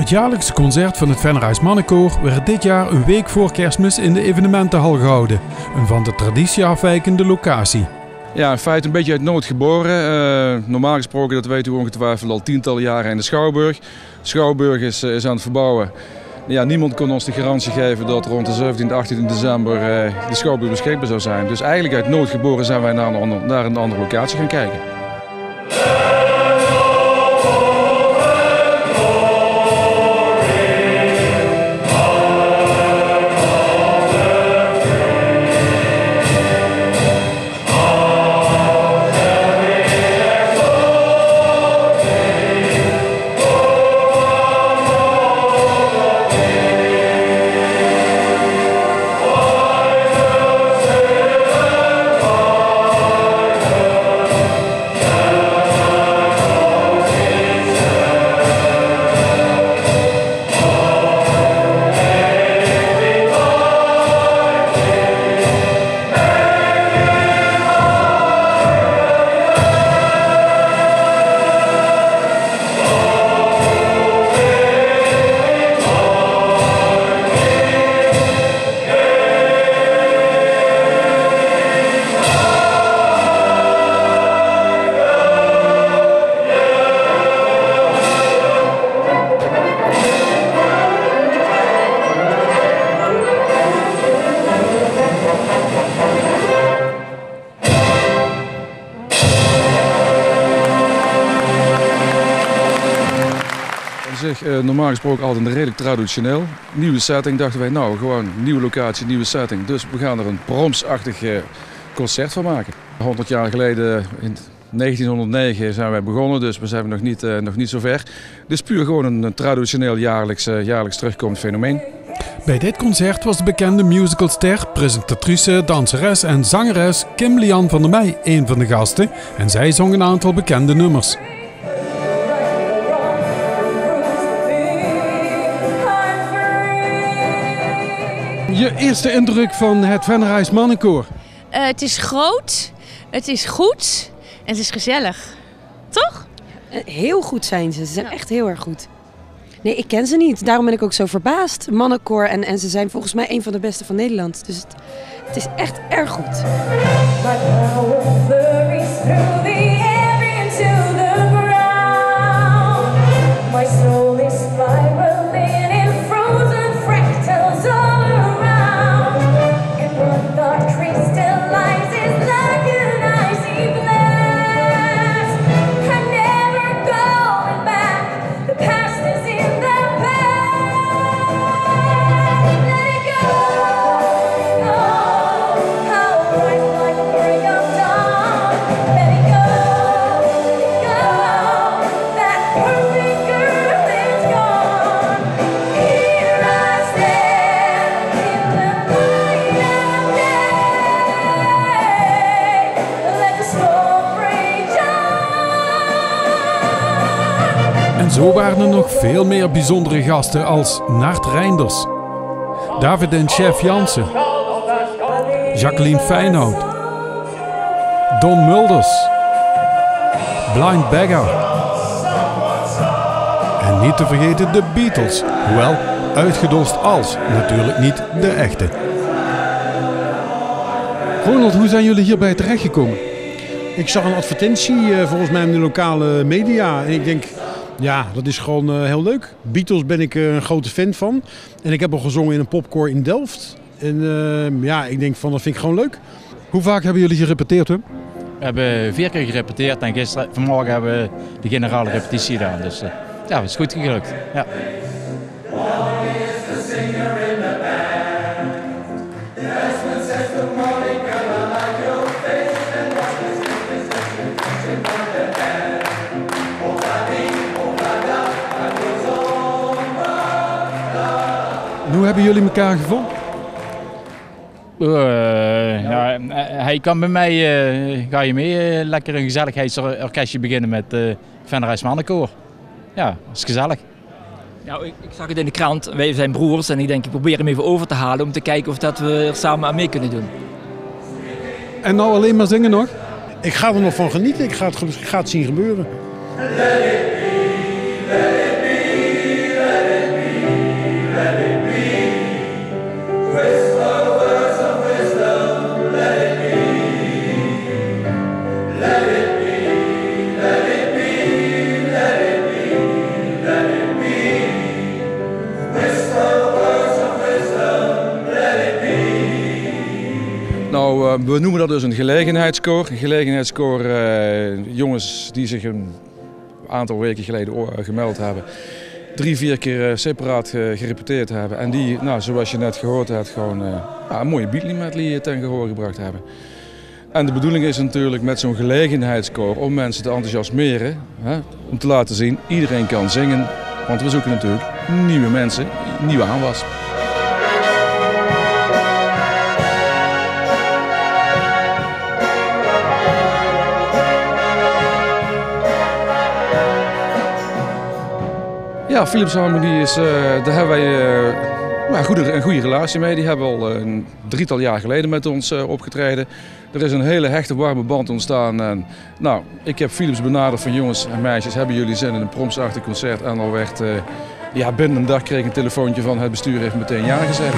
Het jaarlijkse concert van het Vennerijs Mannenkoor werd dit jaar een week voor Kerstmis in de evenementenhal gehouden. Een van de traditie afwijkende locatie. Ja, in feite een beetje uit nood geboren. Normaal gesproken, dat weten we ongetwijfeld al tientallen jaren in de Schouwburg. De Schouwburg is aan het verbouwen. Ja, niemand kon ons de garantie geven dat rond de 17e, 18e december de Schouwburg beschikbaar zou zijn. Dus eigenlijk uit nood geboren zijn wij naar een andere locatie gaan kijken. Normaal gesproken altijd redelijk traditioneel. Nieuwe setting, dachten wij, nou gewoon nieuwe locatie, nieuwe setting. Dus we gaan er een bromsachtig concert van maken. 100 jaar geleden, in 1909 zijn wij begonnen, dus we zijn nog niet zo ver. Dus puur gewoon een traditioneel jaarlijks terugkomend fenomeen. Bij dit concert was de bekende musicalster, presentatrice, danseres en zangeres Kim Lian van der Meij een van de gasten. En zij zong een aantal bekende nummers. Je eerste indruk van het Vennerijs Mannenkoor? Het is groot, het is goed en het is gezellig. Toch? Heel goed zijn ze. Ze zijn echt heel erg goed. Nee, ik ken ze niet. Daarom ben ik ook zo verbaasd. Mannenkoor en ze zijn volgens mij een van de beste van Nederland. Dus het is echt erg goed. En zo waren er nog veel meer bijzondere gasten als Nart Reinders, David en Chef Jansen, Jacqueline Feyenoord, Don Mulders, Blind Beggar en niet te vergeten de Beatles, hoewel uitgedost als natuurlijk niet de echte. Ronald, hoe zijn jullie hierbij terechtgekomen? Ik zag een advertentie volgens mij in de lokale media en ik denk, ja, dat is gewoon heel leuk. Beatles ben ik een grote fan van. En ik heb al gezongen in een popkoor in Delft. En ja, ik denk van, dat vind ik gewoon leuk. Hoe vaak hebben jullie gerepeteerd, hè? We hebben 4 keer gerepeteerd en vanmorgen hebben we de generale repetitie gedaan. Dus ja, het is goed gelukt. Ja. Hoe hebben jullie elkaar gevonden? Ja, hij kan bij mij, ga je mee, lekker een gezelligheidsorkestje beginnen met Vennerijs Mannenkoor. Ja, dat is gezellig. Nou, ik zag het in de krant, wij zijn broers en ik probeer hem even over te halen om te kijken of dat we er samen aan mee kunnen doen. En nou alleen maar zingen nog? Ik ga er nog van genieten, ik ga het zien gebeuren. Let it be, let it be, let it we noemen dat dus een gelegenheidskoor. Een gelegenheidskoor, jongens die zich een aantal weken geleden gemeld hebben. 3-4 keer separaat gerepeteerd hebben. En die, nou, zoals je net gehoord hebt, gewoon een mooie Beatle-medley ten gehoor gebracht hebben. En de bedoeling is natuurlijk met zo'n gelegenheidskoor om mensen te enthousiasmeren. Hè, om te laten zien, iedereen kan zingen. Want we zoeken natuurlijk nieuwe mensen, nieuwe aanwas. Ja, Philips Harmonie is, daar hebben wij een goede relatie mee. Die hebben al een 3-tal jaar geleden met ons opgetreden. Er is een hele hechte warme band ontstaan. En, nou, ik heb Philips benaderd van jongens en meisjes, hebben jullie zin in een promsachtig concert? En al werd, binnen een dag kreeg ik een telefoontje van het bestuur heeft meteen ja gezegd.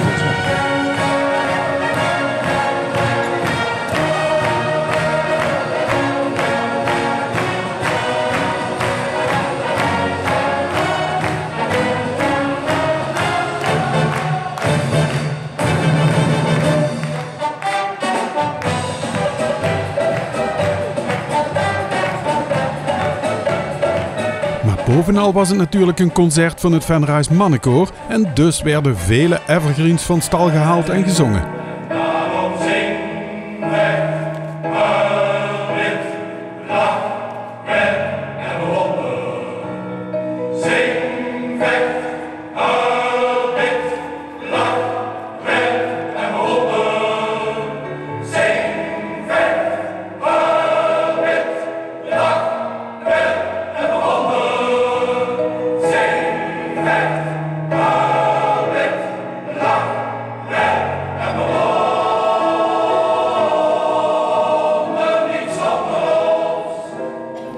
Bovenal was het natuurlijk een concert van het Venrays Mannenkoor en dus werden vele evergreens van stal gehaald en gezongen.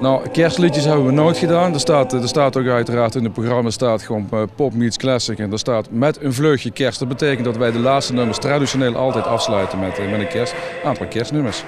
Nou, kerstliedjes hebben we nooit gedaan. Er staat ook uiteraard in het programma staat gewoon Pop Meets Classic. En daar staat met een vleugje kerst. Dat betekent dat wij de laatste nummers traditioneel altijd afsluiten met een aantal kerstnummers.